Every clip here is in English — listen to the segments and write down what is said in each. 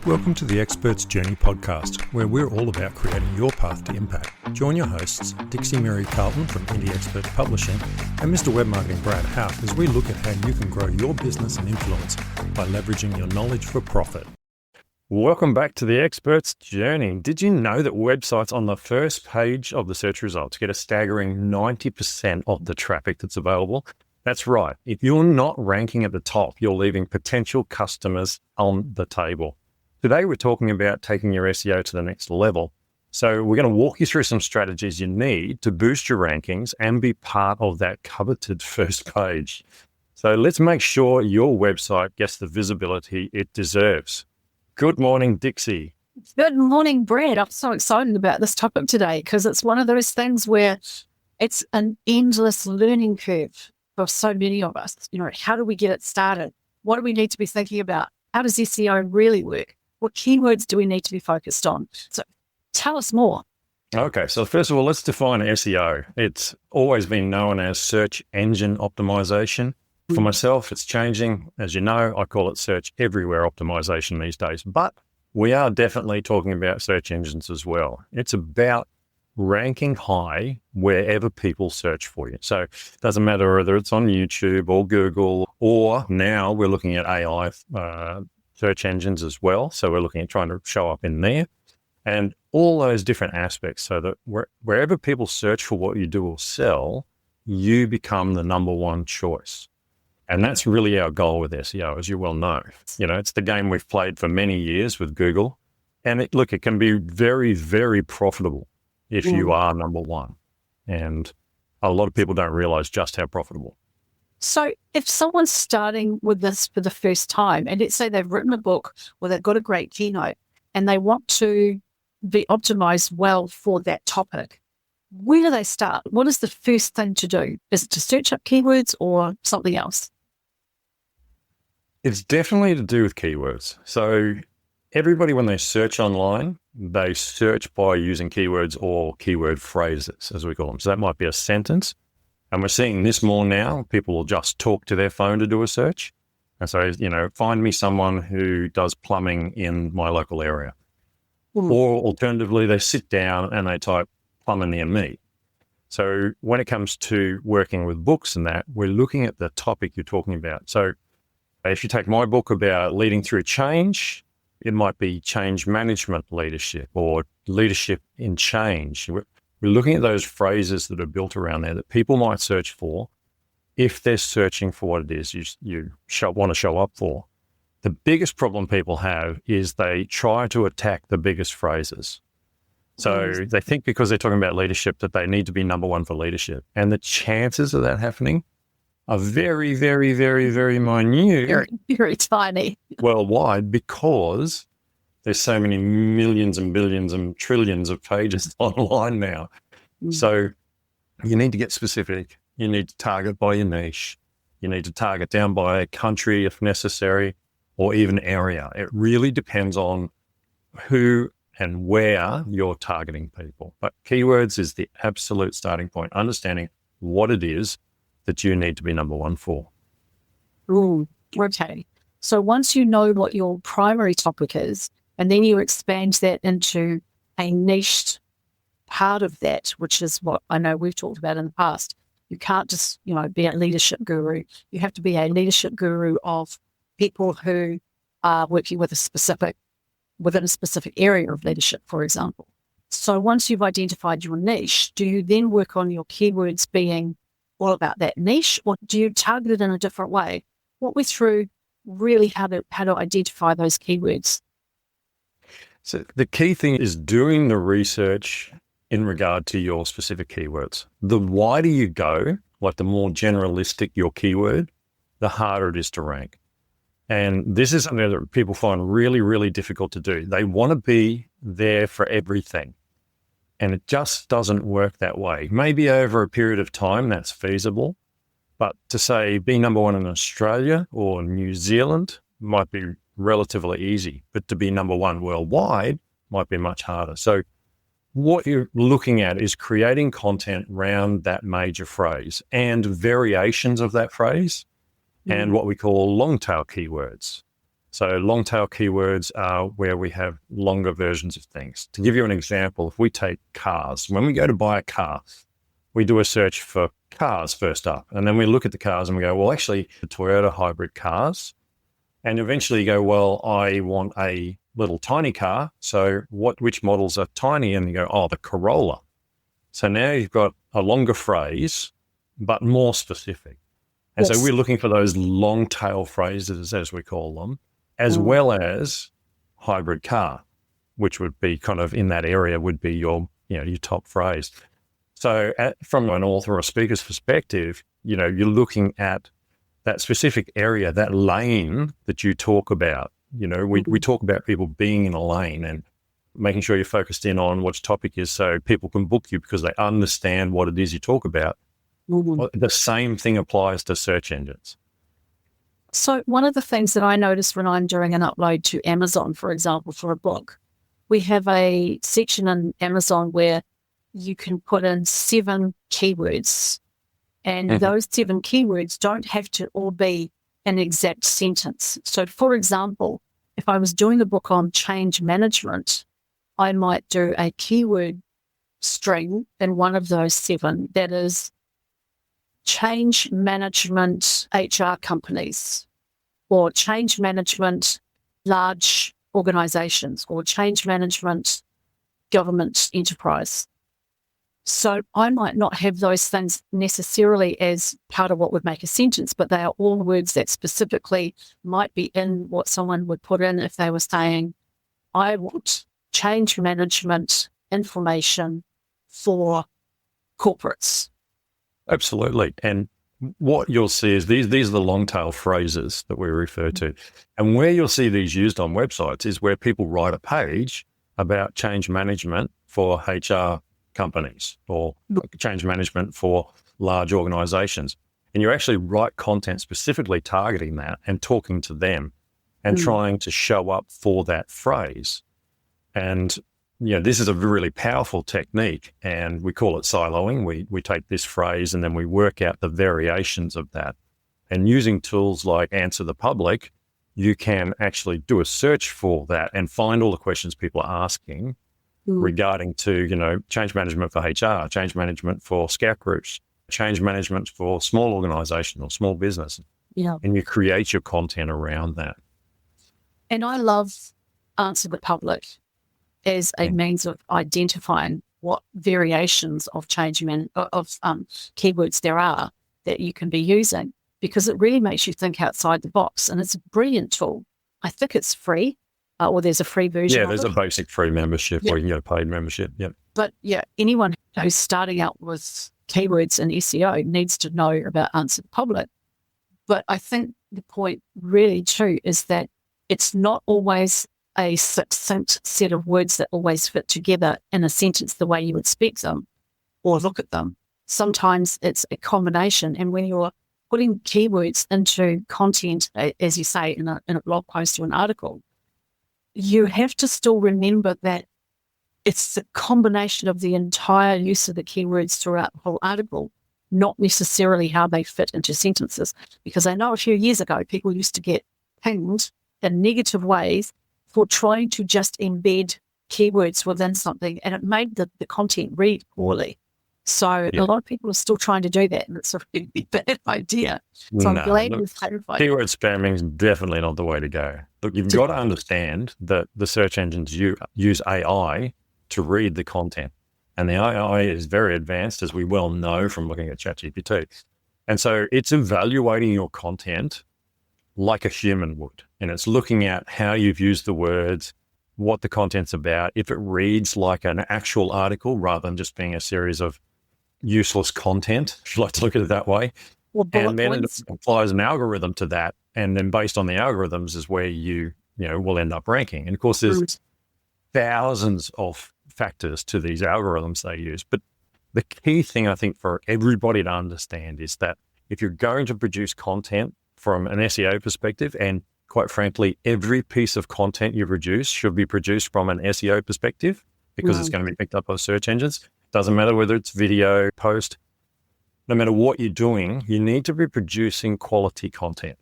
Welcome to the Expert's Journey podcast, where we're all about creating your path to impact. Join your hosts, Dixie Mary Carlton from Indie Expert Publishing and Mr. Web Marketing Brad Houck, as we look at how you can grow your business and influence by leveraging your knowledge for profit. Welcome back to the Expert's Journey. Did you know that websites on the first page of the search results get a staggering 90% of the traffic that's available? That's right. If you're not ranking at the top, you're leaving potential customers on the table. Today, we're talking about taking your SEO to the next level. So we're going to walk you through some strategies you need to boost your rankings and be part of that coveted first page. So let's make sure your website gets the visibility it deserves. Good morning, Dixie. Good morning, Brad. I'm so excited about this topic today because it's one of those things where it's an endless learning curve for so many of us. You know, how do we get it started? What do we need to be thinking about? How does SEO really work? What keywords do we need to be focused on? So tell us more. Okay, so first of all, let's define SEO. It's always been known as search engine optimization. For myself, it's changing. As you know, I call it search everywhere optimization these days, but we are definitely talking about search engines as well. It's about ranking high wherever people search for you. So it doesn't matter whether it's on YouTube or Google, or now we're looking at AI search engines as well. So we're looking at trying to show up in there and all those different aspects so that wherever people search for what you do or sell, you become the number one choice. And that's really our goal with SEO, as you well know. You know, it's the game we've played for many years with Google. And it can be very, very profitable if you are number one. And a lot of people don't realize just how profitable. So if someone's starting with this for the first time, and let's say they've written a book or they've got a great keynote and they want to be optimized well for that topic, where do they start? What is the first thing to do? Is it to search up keywords or something else? It's definitely to do with keywords. So everybody, when they search online, they search by using keywords or keyword phrases, as we call them. So that might be a sentence. And we're seeing this more now. People will just talk to their phone to do a search. And so, find me someone who does plumbing in my local area. Or alternatively, they sit down and they type plumber near me. So when it comes to working with books and that, we're looking at the topic you're talking about. So if you take my book about leading through change, it might be change management leadership or leadership in change. We're looking at those phrases that are built around there that people might search for if they're searching for what it is you want to show up for. The biggest problem people have is they try to attack the biggest phrases. So they think because they're talking about leadership that they need to be number one for leadership. And the chances of that happening are very, very, very, very minute. Very, very tiny. Worldwide, because there's so many millions and billions and trillions of pages online now. So you need to get specific. You need to target by your niche. You need to target down by country if necessary, or even area. It really depends on who and where you're targeting people. But keywords is the absolute starting point, understanding what it is that you need to be number one for. Okay. So once you know what your primary topic is, and then you expand that into a niched part of that, which is what I know we've talked about in the past. You can't just, be a leadership guru. You have to be a leadership guru of people who are working within a specific area of leadership, for example. So once you've identified your niche, do you then work on your keywords being all about that niche, or do you target it in a different way? Walk me through really how to identify those keywords. So the key thing is doing the research in regard to your specific keywords. The wider you go, like the more generalistic your keyword, the harder it is to rank. And this is something that people find really, really difficult to do. They want to be there for everything. And it just doesn't work that way. Maybe over a period of time that's feasible. But to say be number one in Australia or New Zealand might be relatively easy, but to be number one worldwide might be much harder. So what you're looking at is creating content around that major phrase and variations of that phrase and what we call long tail keywords. So long tail keywords are where we have longer versions of things. To give you an example, if we take cars, when we go to buy a car, we do a search for cars first up. And then we look at the cars and we go, well, actually, the Toyota hybrid cars. And eventually you go, well, I want a little tiny car. So which models are tiny? And you go, oh, the Corolla. So now you've got a longer phrase, but more specific. And Yes. so we're looking for those long tail phrases, as we call them, as well as hybrid car, which would be kind of in that area would be your top phrase. So from an author or speaker's perspective, you're looking at that specific area, that lane that you talk about. We talk about people being in a lane and making sure you're focused in on which topic is so people can book you because they understand what it is you talk about. Well, the same thing applies to search engines. So one of the things that I notice when I'm doing an upload to Amazon, for example, for a book, we have a section in Amazon where you can put in 7 keywords, and those 7 keywords don't have to all be an exact sentence. So, for example, if I was doing a book on change management, I might do a keyword string in one of those 7 that is change management HR companies, or change management large organizations, or change management government enterprise. So I might not have those things necessarily as part of what would make a sentence, but they are all words that specifically might be in what someone would put in if they were saying, I want change management information for corporates. Absolutely. And what you'll see is these are the long tail phrases that we refer to. And where you'll see these used on websites is where people write a page about change management for HR companies or change management for large organizations. And you actually write content specifically targeting that and talking to them and trying to show up for that phrase. And this is a really powerful technique, and we call it siloing. We take this phrase and then we work out the variations of that. And using tools like Answer the Public, you can actually do a search for that and find all the questions people are asking regarding to, change management for HR, change management for scout groups, change management for small organization or small business. Yeah. And you create your content around that. And I love Answer the Public as a means of identifying what variations of keywords there are that you can be using, because it really makes you think outside the box. And it's a brilliant tool. I think it's free, or there's a free version. Yeah, there's a basic free membership, or you can get a paid membership. Yeah. But anyone who's starting out with keywords in SEO needs to know about Answer the Public. But I think the point really too is that it's not always a succinct set of words that always fit together in a sentence the way you expect them or look at them. Sometimes it's a combination. And when you're putting keywords into content, as you say, in a blog post or an article, you have to still remember that it's the combination of the entire use of the keywords throughout the whole article, not necessarily how they fit into sentences. Because I know a few years ago, people used to get pinged in negative ways for trying to just embed keywords within something, and it made the content read poorly. So a lot of people are still trying to do that, and it's a really bad idea. So I'm glad we've clarified. Keyword spamming is definitely not the way to go. Look, you've got to understand that the search engines use AI to read the content, and the AI is very advanced, as we well know from looking at ChatGPT. And so it's evaluating your content like a human would. And it's looking at how you've used the words, what the content's about, if it reads like an actual article rather than just being a series of useless content, if you like to look at it that way. And then it applies an algorithm to that. And then based on the algorithms is where you will end up ranking. And of course, there's thousands of factors to these algorithms they use. But the key thing I think for everybody to understand is that if you're going to produce content from an SEO perspective, and quite frankly, every piece of content you produce should be produced from an SEO perspective because it's going to be picked up by search engines. Doesn't matter whether it's video, post, no matter what you're doing, you need to be producing quality content.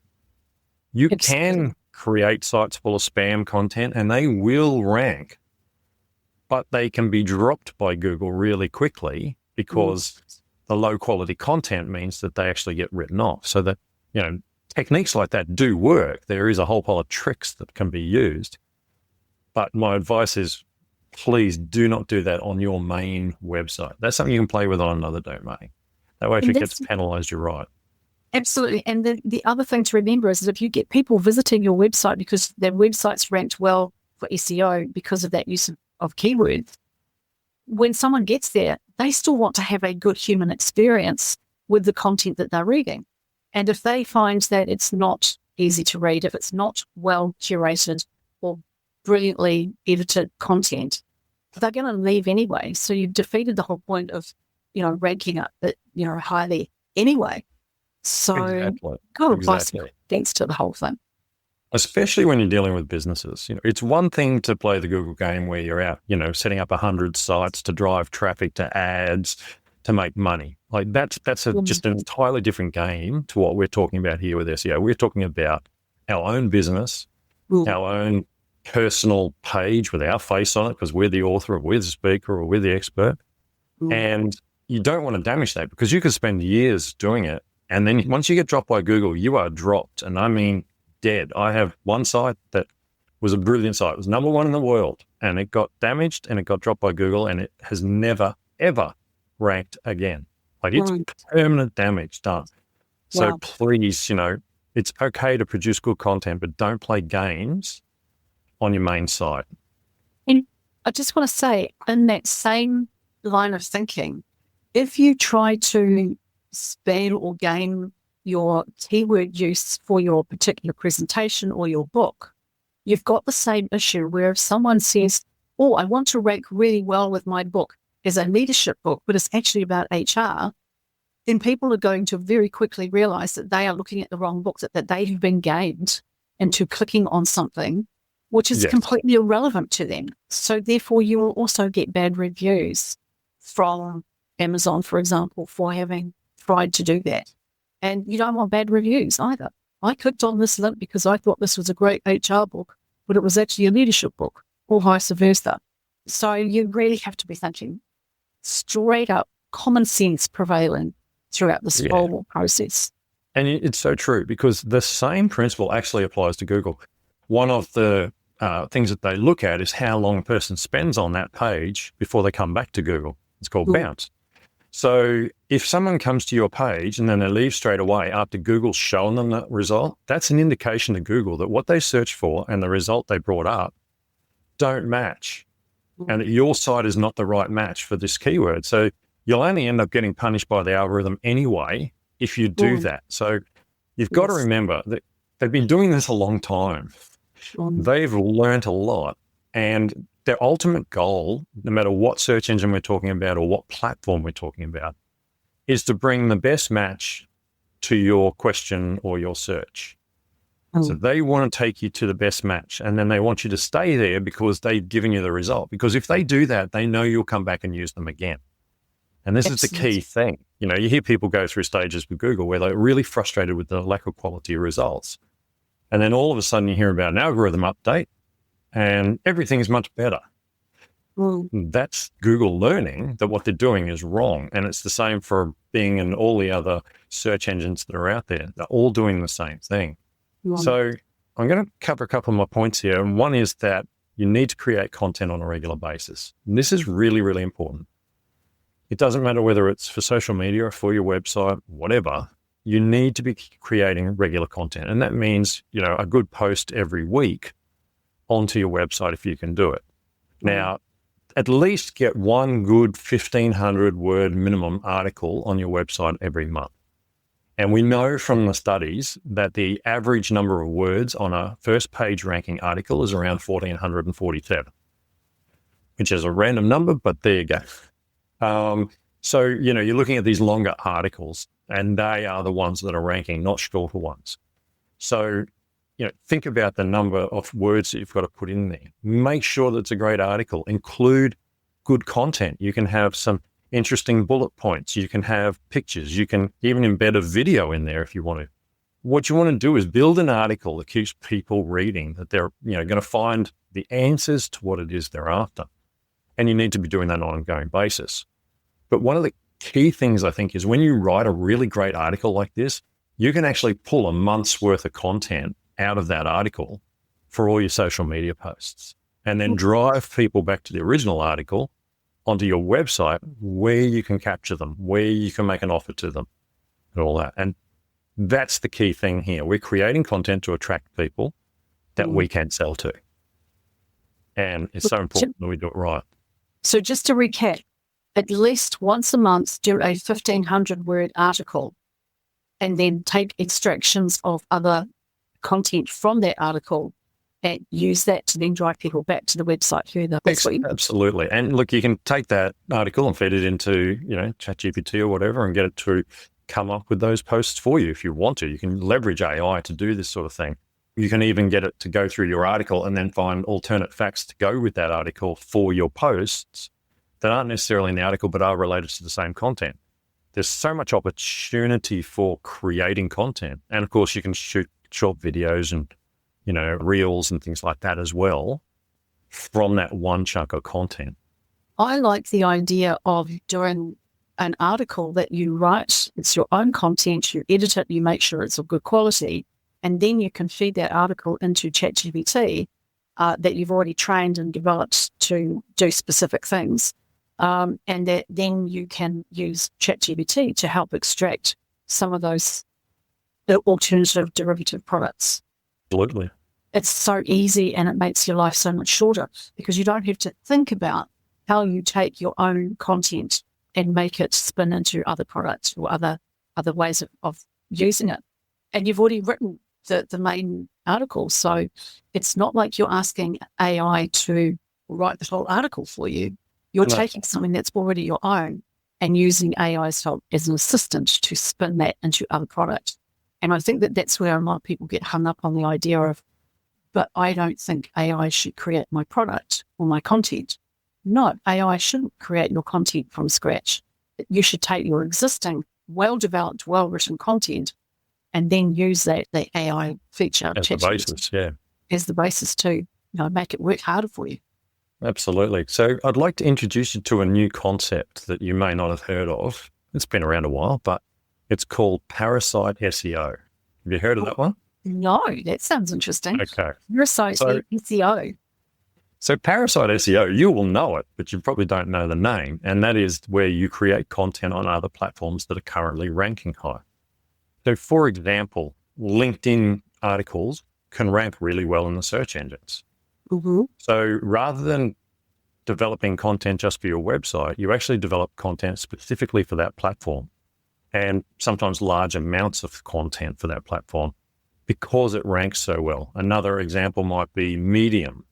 You can create sites full of spam content, and they will rank, but they can be dropped by Google really quickly because the low quality content means that they actually get written off. So that, techniques like that do work. There is a whole pile of tricks that can be used. But my advice is, please do not do that on your main website. That's something you can play with on another domain. That way, if it gets penalized, you're right. Absolutely. And the other thing to remember is that if you get people visiting your website because their website's ranked well for SEO because of that use of keywords, when someone gets there, they still want to have a good human experience with the content that they're reading. And if they find that it's not easy to read, if it's not well curated or brilliantly edited content, they're going to leave anyway. So you've defeated the whole point of, ranking up it, highly anyway. So good advice, thanks to the whole thing. Especially when you're dealing with businesses. It's one thing to play the Google game where you're out, setting up 100 sites to drive traffic to ads to make money. Like that's just an entirely different game to what we're talking about here with SEO. We're talking about our own business, our own personal page with our face on it because we're the author or we're the speaker or we're the expert. And you don't want to damage that because you could spend years doing it. And then once you get dropped by Google, you are dropped. And I mean, dead. I have one site that was a brilliant site. It was number one in the world and it got damaged and it got dropped by Google and it has never, ever ranked again. Like it's permanent damage done. So please, it's okay to produce good content, but don't play games on your main site. And I just want to say, in that same line of thinking, if you try to spam or game your keyword use for your particular presentation or your book, you've got the same issue where if someone says, oh, I want to rank really well with my book as a leadership book, but it's actually about HR, then people are going to very quickly realize that they are looking at the wrong book, that they have been gamed into clicking on something which is completely irrelevant to them. So therefore, you will also get bad reviews from Amazon, for example, for having tried to do that. And you don't want bad reviews either. I clicked on this link because I thought this was a great HR book, but it was actually a leadership book, or vice versa. So you really have to be thinking straight up common sense prevailing throughout this whole process. And it's so true because the same principle actually applies to Google. One of the things that they look at is how long a person spends on that page before they come back to Google. It's called bounce. So if someone comes to your page and then they leave straight away after Google's shown them that result, that's an indication to Google that what they searched for and the result they brought up don't match and that your site is not the right match for this keyword. So you'll only end up getting punished by the algorithm anyway if you do that. So you've got to remember that they've been doing this a long time. They've learned a lot, and their ultimate goal, no matter what search engine we're talking about or what platform we're talking about, is to bring the best match to your question or your search. So they want to take you to the best match, and then they want you to stay there because they've given you the result. Because if they do that, they know you'll come back and use them again. And this is the key thing. You hear people go through stages with Google where they're really frustrated with the lack of quality results. And then all of a sudden you hear about an algorithm update and everything's much better. That's Google learning that what they're doing is wrong. And it's the same for Bing and all the other search engines that are out there. They're all doing the same thing. So I'm going to cover a couple of my points here. And one is that you need to create content on a regular basis. And this is really, really important. It doesn't matter whether it's for social media or for your website, whatever. You need to be creating regular content. And that means, a good post every week onto your website if you can do it. Now, at least get one good 1,500 word minimum article on your website every month. And we know from the studies that the average number of words on a first page ranking article is around 1,447, which is a random number, but there you go. So, you're looking at these longer articles and they are the ones that are ranking, not shorter ones. So, think about the number of words that you've got to put in there. Make sure that it's a great article. Include good content. You can have some interesting bullet points. You can have pictures. You can even embed a video in there if you want to. what you want to do is build an article that keeps people reading, that they're going to find the answers to what it is they're after. And you need to be doing that on an ongoing basis. But one of the key things I think is when you write a really great article like this, you can actually pull a month's worth of content out of that article for all your social media posts and then drive people back to the original article onto your website where you can capture them, where you can make an offer to them and all that. And that's the key thing here. We're creating content to attract people that we can sell to. And it's so important that we do it right. So just to recap, at least once a month, do a 1,500-word article and then take extractions of other content from that article and use that to then drive people back to the website further. Absolutely. And look, you can take that article and feed it into, ChatGPT or whatever and get it to come up with those posts for you if you want to. You can leverage AI to do this sort of thing. You can even get it to go through your article and then find alternate facts to go with that article for your posts that aren't necessarily in the article but are related to the same content. There's so much opportunity for creating content. And of course, you can shoot short videos and, reels and things like that as well from that one chunk of content. I like the idea of doing an article that you write. It's your own content. You edit it. You make sure it's of good quality. And then you can feed that article into ChatGPT that you've already trained and developed to do specific things. And that then you can use ChatGPT to help extract some of those alternative derivative products. Absolutely. It's so easy and it makes your life so much shorter because you don't have to think about how you take your own content and make it spin into other products or other ways of using it. And you've already written the main article. So it's not like you're asking AI to write the whole article for you. You're taking something that's already your own and using AI's help as an assistant to spin that into other products. And I think that's where a lot of people get hung up on the idea of, but I don't think AI should create my product or my content. No, AI shouldn't create your content from scratch. You should take your existing, well-developed, well-written content and then use the AI feature as the basis, as the basis to make it work harder for you. Absolutely. So I'd like to introduce you to a new concept that you may not have heard of. It's been around a while, but it's called parasite SEO. Have you heard of that one? No, that sounds interesting. Okay. Parasite SEO. So parasite SEO, you will know it, but you probably don't know the name. And that is where you create content on other platforms that are currently ranking high. So for example, LinkedIn articles can rank really well in the search engines. Mm-hmm. So rather than developing content just for your website, you actually develop content specifically for that platform and sometimes large amounts of content for that platform because it ranks so well. Another example might be Medium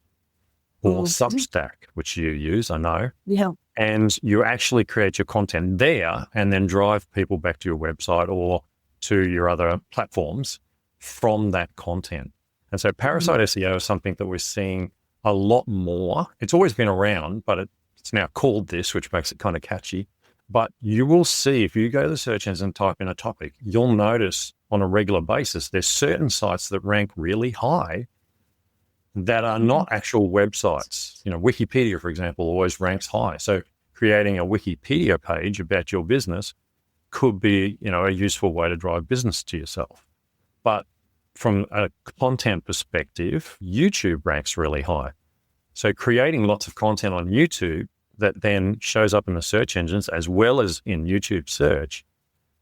or Substack, which you use, I know. Yeah. And you actually create your content there and then drive people back to your website or to your other platforms from that content. And so parasite SEO is something that we're seeing a lot more. It's always been around, but it's now called this, which makes it kind of catchy. But you will see if you go to the search engine and type in a topic, you'll notice on a regular basis, there's certain sites that rank really high that are not actual websites. Wikipedia, for example, always ranks high. So creating a Wikipedia page about your business could be, a useful way to drive business to yourself. But from a content perspective, YouTube ranks really high. So creating lots of content on YouTube that then shows up in the search engines as well as in YouTube search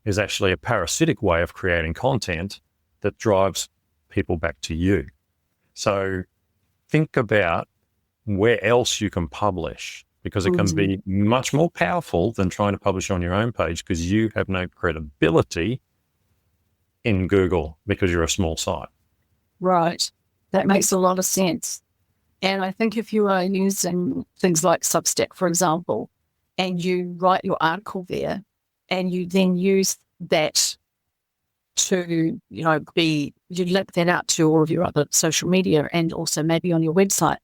is actually a parasitic way of creating content that drives people back to you. So think about where else you can publish because it can be much more powerful than trying to publish on your own page because you have no credibility in Google because you're a small site. Right. That makes a lot of sense. And I think if you are using things like Substack, for example, and you write your article there and you then use that to, you link that out to all of your other social media and also maybe on your website.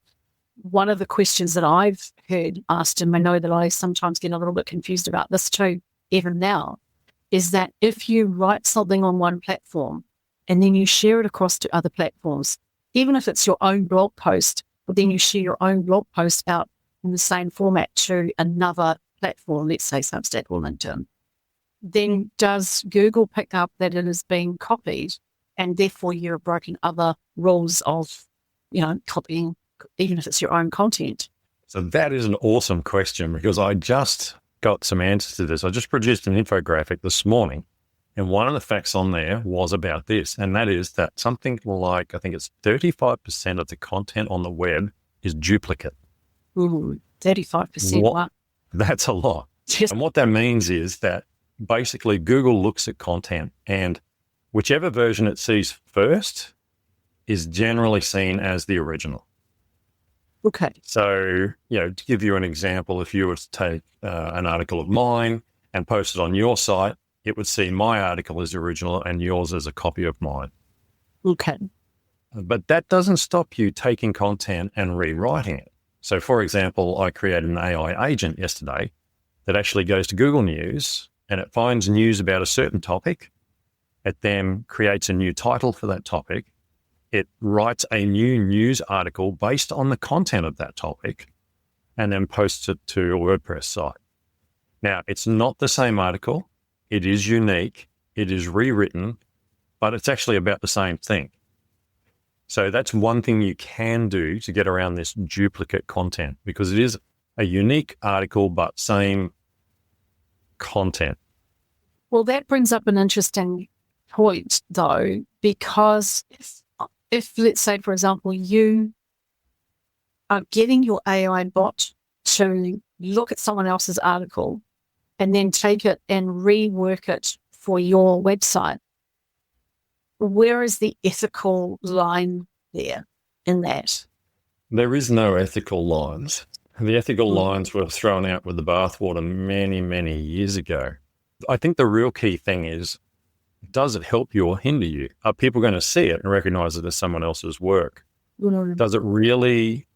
One of the questions that I've heard asked, and I know that I sometimes get a little bit confused about this too, even now, is that if you write something on one platform and then you share it across to other platforms. Even if it's your own blog post, but then you share your own blog post out in the same format to another platform, let's say Substack or LinkedIn, then does Google pick up that it is being copied, and therefore you're breaking other rules of, copying, even if it's your own content? So that is an awesome question, because I just got some answers to this. I just produced an infographic this morning, and one of the facts on there was about this, and that is that something like, I think it's 35% of the content on the web is duplicate. Ooh, 35%. Wow. That's a lot. Yes. And what that means is that basically Google looks at content, and whichever version it sees first is generally seen as the original. Okay. So, to give you an example, if you were to take an article of mine and post it on your site, it would see my article as the original and yours as a copy of mine. Okay. But that doesn't stop you taking content and rewriting it. So, for example, I created an AI agent yesterday that actually goes to Google News and it finds news about a certain topic. It then creates a new title for that topic. It writes a new news article based on the content of that topic and then posts it to a WordPress site. Now, it's not the same article. It is unique. It is rewritten, but it's actually about the same thing. So that's one thing you can do to get around this duplicate content, because it is a unique article, but same content. Well, that brings up an interesting point, though, because if let's say, for example, you are getting your AI bot to look at someone else's article and then take it and rework it for your website, where is the ethical line there in that? There is no ethical lines. The ethical lines were thrown out with the bathwater many, many years ago. I think the real key thing is, does it help you or hinder you? Are people going to see it and recognize it as someone else's work? Does it really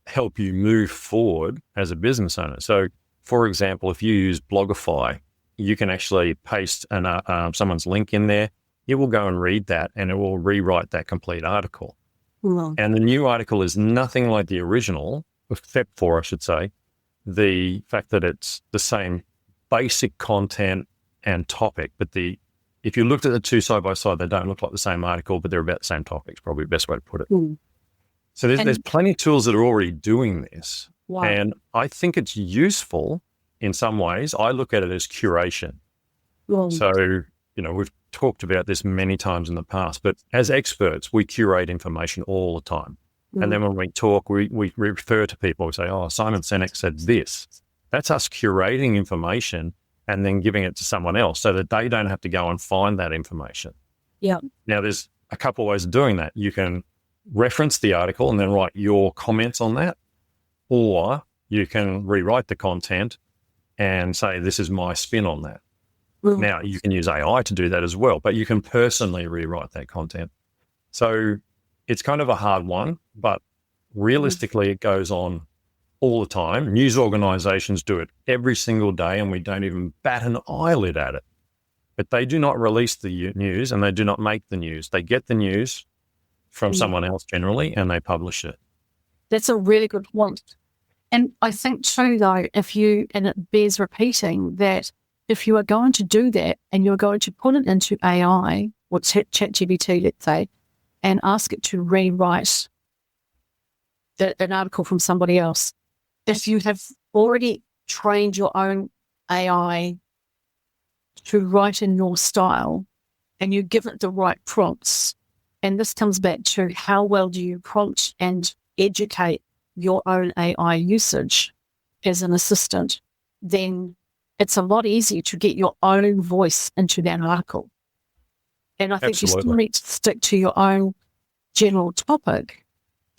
help you move forward as a business owner? So, for example, if you use Blogify, you can actually paste someone's link in there. It will go and read that and it will rewrite that complete article. And the new article is nothing like the original, except for, I should say, the fact that it's the same basic content and topic, but if you looked at the two side by side, they don't look like the same article, but they're about the same topics, probably the best way to put it. So there's plenty of tools that are already doing this. Wow. And I think it's useful in some ways. I look at it as curation. So, we've talked about this many times in the past, but as experts, we curate information all the time. And then when we talk, we refer to people, we say, oh, Simon Sinek said this. That's us curating information and then giving it to someone else so that they don't have to go and find that information. Yeah. Now, there's a couple of ways of doing that. You can reference the article and then write your comments on that, or you can rewrite the content and say, this is my spin on that. Now, you can use AI to do that as well, but you can personally rewrite that content. So it's kind of a hard one, but realistically, it goes on all the time. News organizations do it every single day, and we don't even bat an eyelid at it. But they do not release the news, and they do not make the news. They get the news from someone else generally, and they publish it. That's a really good point. And I think too, though, and it bears repeating, that if you are going to do that and you're going to put it into AI or ChatGPT, let's say, and ask it to rewrite an article from somebody else, if you have already trained your own AI to write in your style and you give it the right prompts, and this comes back to how well do you prompt and educate your own AI usage as an assistant, then it's a lot easier to get your own voice into that article. And I think you still need to stick to your own general topic.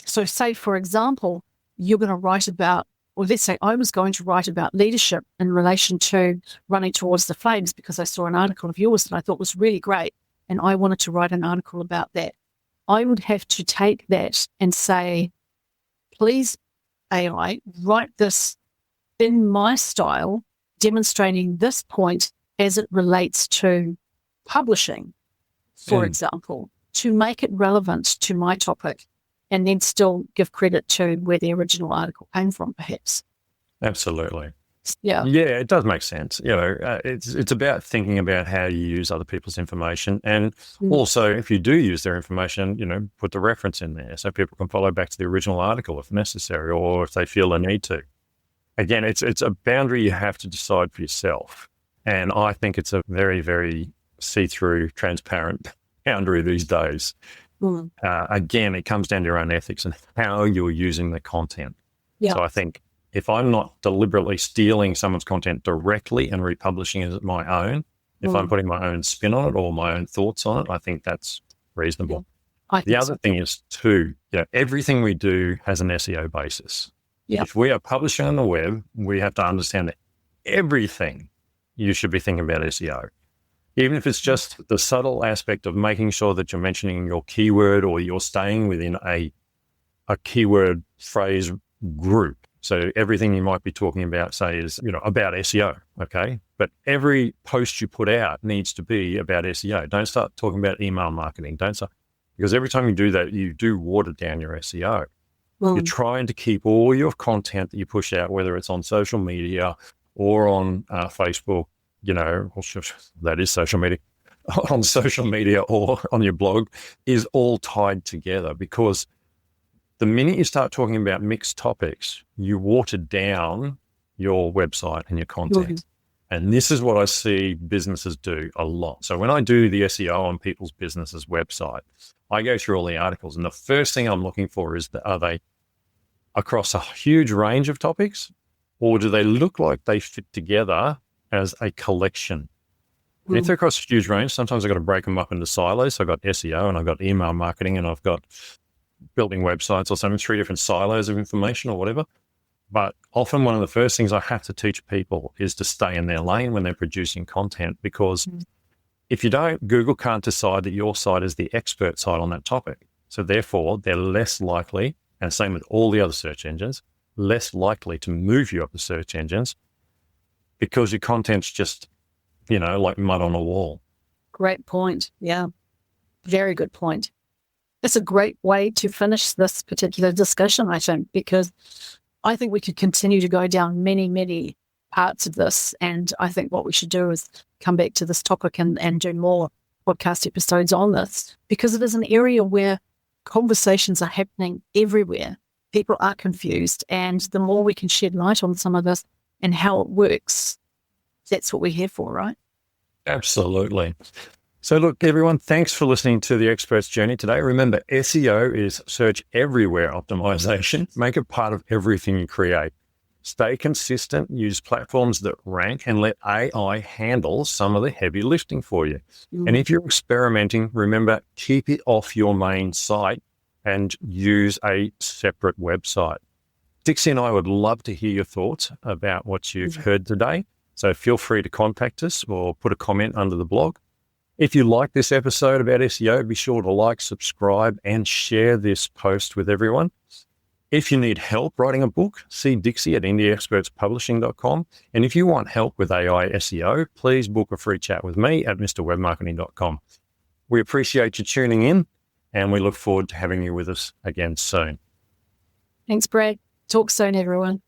So say, for example, you're going to write about, or let's say I was going to write about leadership in relation to running towards the flames because I saw an article of yours that I thought was really great, and I wanted to write an article about that. I would have to take that and say, please, AI, write this in my style, demonstrating this point as it relates to publishing. for example, to make it relevant to my topic and then still give credit to where the original article came from, perhaps. Absolutely. Yeah. Yeah, it does make sense. It's about thinking about how you use other people's information. And also, if you do use their information, put the reference in there so people can follow back to the original article if necessary, or if they feel the need to. Again, it's a boundary you have to decide for yourself. And I think it's a very, very see-through, transparent boundary these days. Again, it comes down to your own ethics and how you're using the content. Yeah. So I think if I'm not deliberately stealing someone's content directly and republishing it as my own, if I'm putting my own spin on it or my own thoughts on it, I think that's reasonable. The other thing is too, everything we do has an SEO basis. Yeah. If we are publishing on the web, we have to understand that everything you should be thinking about SEO. Even if it's just the subtle aspect of making sure that you're mentioning your keyword or you're staying within a keyword phrase group. So everything you might be talking about, say, is, about SEO, okay? But every post you put out needs to be about SEO. Don't start talking about email marketing. Because every time you do that, you do water down your SEO. You're trying to keep all your content that you push out, whether it's on social media or on Facebook, that is social media, on social media or on your blog, is all tied together, because the minute you start talking about mixed topics, you water down your website and your content. And this is what I see businesses do a lot. So when I do the SEO on people's businesses' websites, I go through all the articles, and the first thing I'm looking for is, are they across a huge range of topics, or do they look like they fit together as a collection? And if they're across a huge range, sometimes I've got to break them up into silos. So I've got SEO and I've got email marketing and I've got building websites or something, 3 different silos of information or whatever. But often one of the first things I have to teach people is to stay in their lane when they're producing content, because if you don't, Google can't decide that your site is the expert site on that topic. So therefore, they're less likely, and same with all the other search engines, less likely to move you up the search engines, because your content's just, like mud on a wall. Great point. Yeah. Very good point. It's a great way to finish this particular discussion, I think, because I think we could continue to go down many, many parts of this. And I think what we should do is come back to this topic and do more podcast episodes on this, because it is an area where conversations are happening everywhere. People are confused. And the more we can shed light on some of this and how it works, that's what we're here for, right? Absolutely. So look, everyone, thanks for listening to The Expert's Journey today. Remember, SEO is search everywhere optimization. Make it part of everything you create. Stay consistent, use platforms that rank, and let AI handle some of the heavy lifting for you. And if you're experimenting, remember, keep it off your main site and use a separate website. Dixie and I would love to hear your thoughts about what you've heard today. So feel free to contact us or put a comment under the blog. If you like this episode about SEO, be sure to like, subscribe, and share this post with everyone. If you need help writing a book, see Dixie at indieexpertspublishing.com. And if you want help with AI SEO, please book a free chat with me at mrwebmarketing.com. We appreciate you tuning in, and we look forward to having you with us again soon. Thanks, Brad. Talk soon, everyone.